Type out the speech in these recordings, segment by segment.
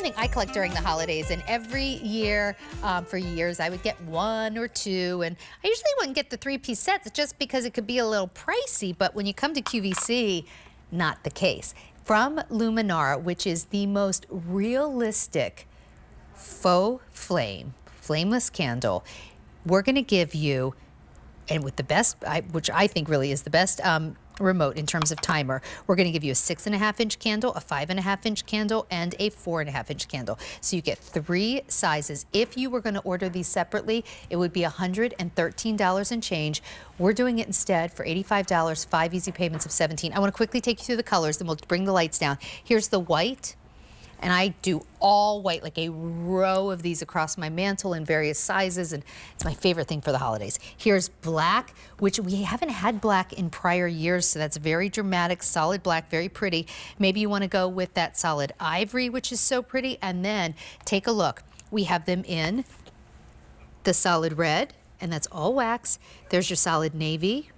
something I collect during the holidays, and every year, for years, I would get 1 or 2, and I usually wouldn't get the 3-piece sets just because it could be a little pricey, but when you come to QVC, not the case. From Luminara, which is the most realistic faux flame, flameless candle, we're gonna give you, and with the best, which I think really is the best remote in terms of timer, we're going to give you a 6.5-inch candle, a 5.5-inch candle, and a 4.5-inch candle. So you get 3 sizes. If you were going to order these separately, it would be $113 and change. We're doing it instead for $85, 5 easy payments of $17. I want to quickly take you through the colors, then we'll bring the lights down. Here's the white. And I do all white, like a row of these across my mantle in various sizes, and it's my favorite thing for the holidays. Here's black, which we haven't had black in prior years, so that's very dramatic, solid black, very pretty. Maybe you want to go with that solid ivory, which is so pretty, and then take a look. We have them in the solid red, and that's all wax. There's your solid navy.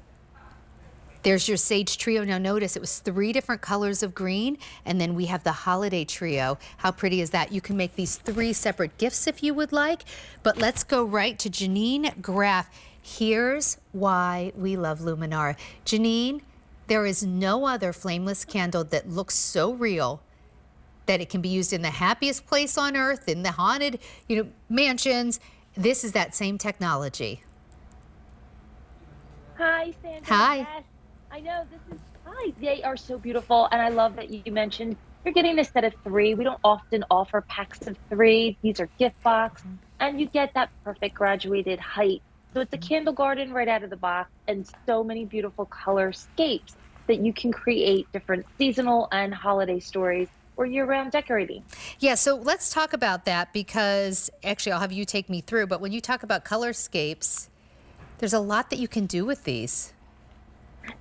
There's your sage trio. Now notice it was 3 different colors of green, and then we have the holiday trio. How pretty is that? You can make these 3 separate gifts if you would like, but let's go right to Janine Graff. Here's why we love Luminara. Janine, there is no other flameless candle that looks so real that it can be used in the happiest place on earth, in the haunted, mansions. This is that same technology. Hi, Sandra. Hi. Yes. I know hi. They are so beautiful, and I love that you mentioned you're getting a set of 3. We don't often offer packs of 3. These are gift box, and you get that perfect graduated height. So it's a candle garden right out of the box, and so many beautiful colorscapes that you can create different seasonal and holiday stories or year-round decorating. Yeah, so let's talk about that, because actually I'll have you take me through, but when you talk about colorscapes, there's a lot that you can do with these.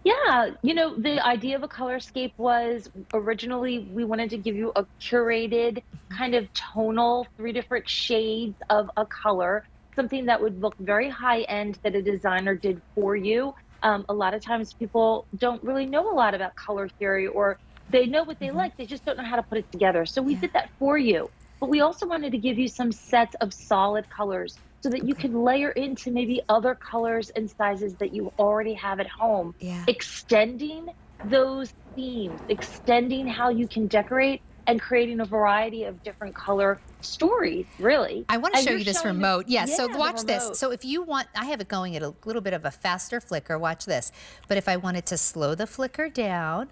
Yeah, the idea of a colorscape was originally we wanted to give you a curated kind of tonal 3 different shades of a color, something that would look very high end that a designer did for you. A lot of times people don't really know a lot about color theory, or they know what they like, they just don't know how to put it together. So we did that for you. But we also wanted to give you some sets of solid colors so that you can layer into maybe other colors and sizes that you already have at home, extending those themes, extending how you can decorate, and creating a variety of different color stories, really. I want to show you this remote. So watch this. Remote. So if you want, I have it going at a little bit of a faster flicker. Watch this. But if I wanted to slow the flicker down,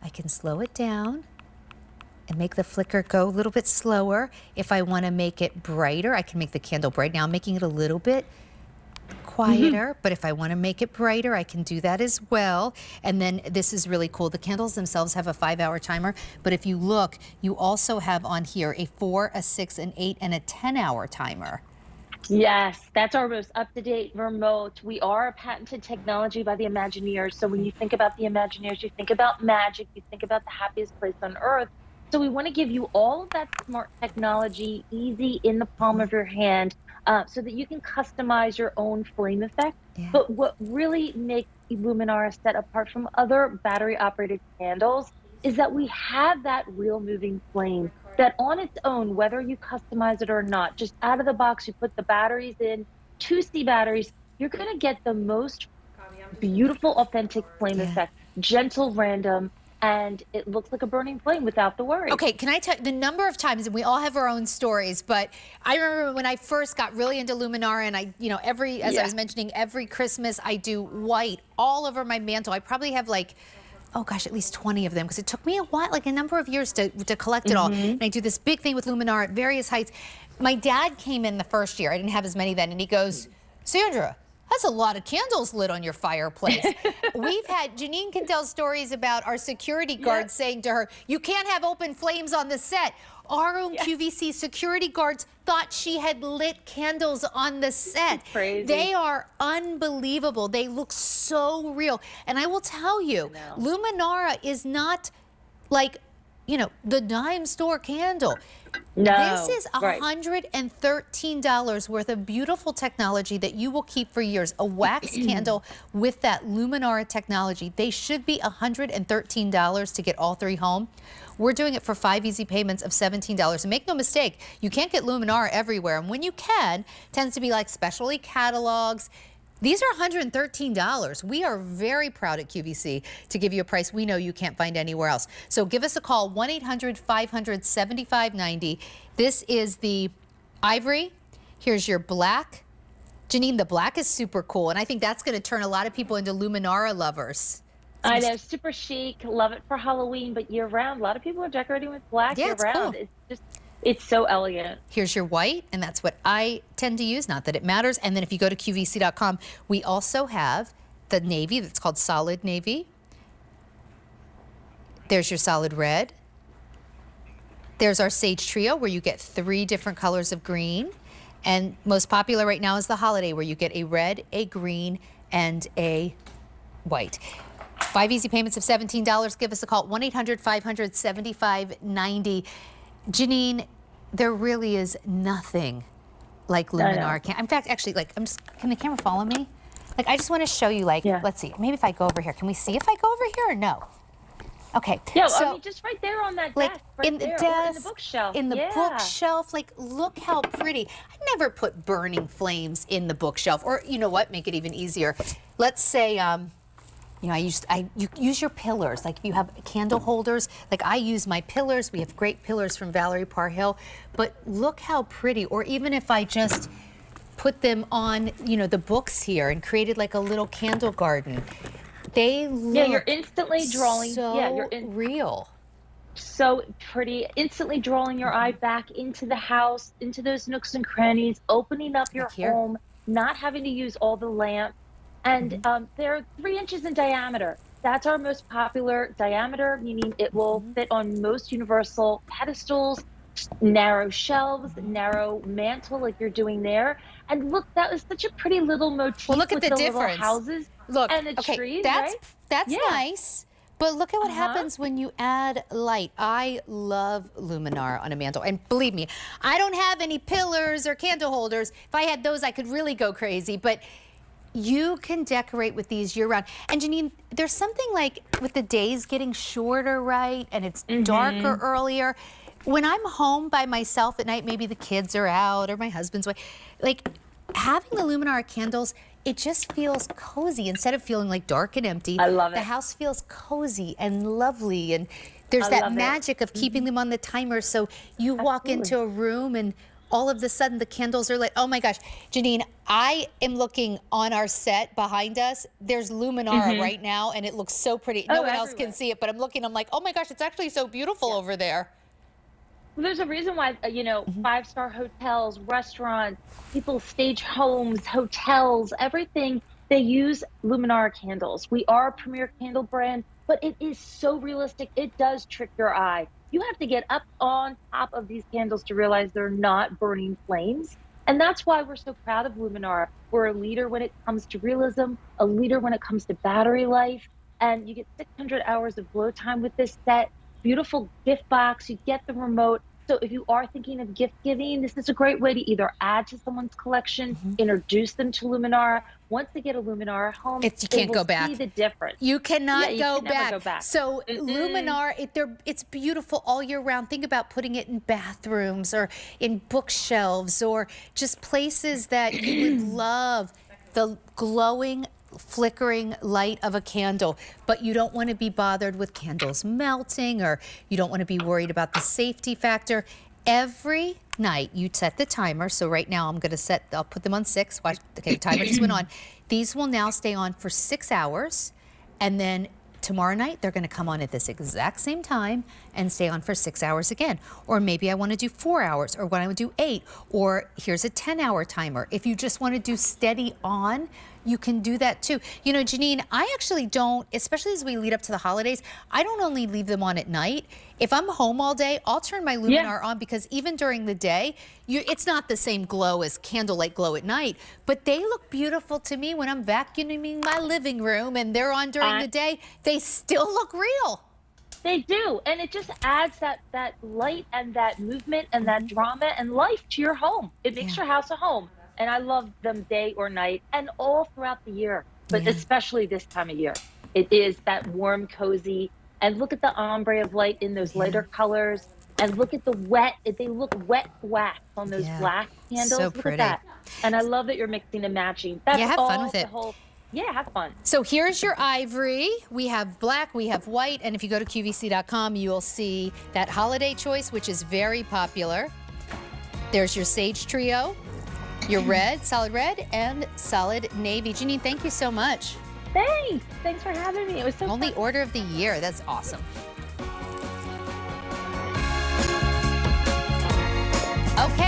I can slow it down and make the flicker go a little bit slower. If I want to make it brighter, I can make the candle bright. Now I'm making it a little bit quieter, but if I want to make it brighter, I can do that as well. And then this is really cool. The candles themselves have a 5-hour timer, but if you look, you also have on here a 4, a 6, an 8, and a 10-hour timer. Yes, that's our most up-to-date remote. We are a patented technology by the Imagineers. So when you think about the Imagineers, you think about magic, you think about the happiest place on earth. So we want to give you all of that smart technology easy in the palm of your hand, so that you can customize your own flame effect. But what really makes Luminara set apart from other battery-operated candles is that we have that real moving flame that on its own, whether you customize it or not, just out of the box, you put the batteries in, 2C batteries, you're going to get the most beautiful, authentic flame effect, gentle, random, and it looks like a burning flame without the worry. Okay, can I tell you the number of times, and we all have our own stories, but I remember when I first got really into Luminara, and I, as I was mentioning, every Christmas I do white all over my mantle. I probably have like, oh gosh, at least 20 of them, because it took me a while, like a number of years to collect it all. And I do this big thing with Luminara at various heights. My dad came in the first year, I didn't have as many then, and he goes, Sandra, that's a lot of candles lit on your fireplace. We've had, Janine can tell stories about our security guards saying to her, you can't have open flames on the set. Our own QVC security guards thought she had lit candles on the set. Crazy. They are unbelievable. They look so real. And I will tell you, Luminara is not like you know, the dime store candle. No, This is right. $113 worth of beautiful technology that you will keep for years. A wax candle with that Luminara technology. They should be $113 to get all three home. We're doing it for 5 easy payments of $17. And make no mistake, you can't get Luminara everywhere. And when you can, it tends to be like specialty catalogs. These are $113. We are very proud at QVC to give you a price we know you can't find anywhere else. So give us a call, 1-800-500-7590. This is the ivory. Here's your black. Janine, the black is super cool, and I think that's going to turn a lot of people into Luminara lovers. I know, super chic. Love it for Halloween, but year round. A lot of people are decorating with black Yeah, year it's round. cool. It's so elegant. Here's your white, and that's what I tend to use, not that it matters. And then if you go to QVC.com, we also have the navy that's called solid navy. There's your solid red. There's our sage trio where you get 3 different colors of green. And most popular right now is the holiday where you get a red, a green, and a white. 5 easy payments of $17. Give us a call, 1-800-500-7590. Janine, there really is nothing like Luminara. In fact, actually, like, can the camera follow me? Like, I just want to show you, like, let's see, maybe if I go over here. Can we see if I go over here or no? Okay. Yeah, so, I mean, just right there on that like, desk, right in the there, desk, or in the bookshelf. in the bookshelf, like, look how pretty. I never put burning flames in the bookshelf. Or, you know what, make it even easier. Let's say, you know, you use your pillars. Like if you have candle holders, like I use my pillars. We have great pillars from Valerie Parhill, but look how pretty. Or even if I just put them on, you know, the books here and created like a little candle garden. They look you're instantly drawing. So real. So pretty. Instantly drawing your eye back into the house, into those nooks and crannies, opening up your home, not having to use all the lamps. And they're 3 inches in diameter. That's our most popular diameter, meaning it will fit on most universal pedestals, narrow shelves, narrow mantle like you're doing there. And look, that was such a pretty little motif. Well, look at with the little difference. Houses Look, and the trees, that's right? That's nice. But look at what happens when you add light. I love Luminara on a mantle. And believe me, I don't have any pillars or candle holders. If I had those, I could really go crazy. But you can decorate with these year round. And Janine, there's something like with the days getting shorter, right? And it's darker earlier. When I'm home by myself at night, maybe the kids are out or my husband's away, like having the Luminara candles, it just feels cozy instead of feeling like dark and empty. I love it. The house feels cozy and lovely, and there's that magic of keeping them on the timer. So you walk into a room and all of a sudden the candles are lit. Oh my gosh, Janine, I am looking on our set behind us. There's Luminara right now, and it looks so pretty. No one else can see it, but I'm looking, I'm like, oh my gosh, it's actually so beautiful over there. Well, there's a reason why, you know, 5-star hotels, restaurants, people stage homes, hotels, everything, they use Luminara candles. We are a premier candle brand, but it is so realistic. It does trick your eye. You have to get up on top of these candles to realize they're not burning flames. And that's why we're so proud of Luminara. We're a leader when it comes to realism, a leader when it comes to battery life. And you get 600 hours of glow time with this set. Beautiful gift box, you get the remote. So if you are thinking of gift giving, this is a great way to either add to someone's collection, introduce them to Luminara. Once they get a Luminara home, you can't go back. See the difference. You cannot go back. So Luminara, it's beautiful all year round. Think about putting it in bathrooms or in bookshelves or just places that you would love. The glowing, flickering light of a candle, but you don't want to be bothered with candles melting, or you don't want to be worried about the safety factor. Every night you set the timer. So right now I'm going to I'll put them on 6. Watch, okay, the timer just went on. These will now stay on for 6 hours, and then tomorrow night they're going to come on at this exact same time and stay on for 6 hours again. Or maybe I want to do 4 hours, or when I would do 8, or here's a 10-hour timer. If you just want to do steady on, you can do that too. You know, Janine, I actually don't, especially as we lead up to the holidays, I don't only leave them on at night. If I'm home all day, I'll turn my Luminara on, because even during the day, it's not the same glow as candlelight glow at night, but they look beautiful to me when I'm vacuuming my living room and they're on during the day. They still look real. They do, and it just adds that light and that movement and that drama and life to your home. It makes Yeah. your house a home, and I love them day or night and all throughout the year, but Yeah. especially this time of year. It is that warm, cozy, and look at the ombre of light in those Yeah. lighter colors, and look at the wet. They look wet wax on those Yeah. black So candles. Look pretty. at that, and I love that you're mixing and matching. That's Yeah, have fun all with the it. whole. Yeah, have fun. So here's your ivory. We have black, we have white, and if you go to QVC.com, you'll see that holiday choice, which is very popular. There's your sage trio, your red, and solid navy. Janine, thank you so much. Thanks for having me. It was so Only fun. order of the year. That's awesome. Okay.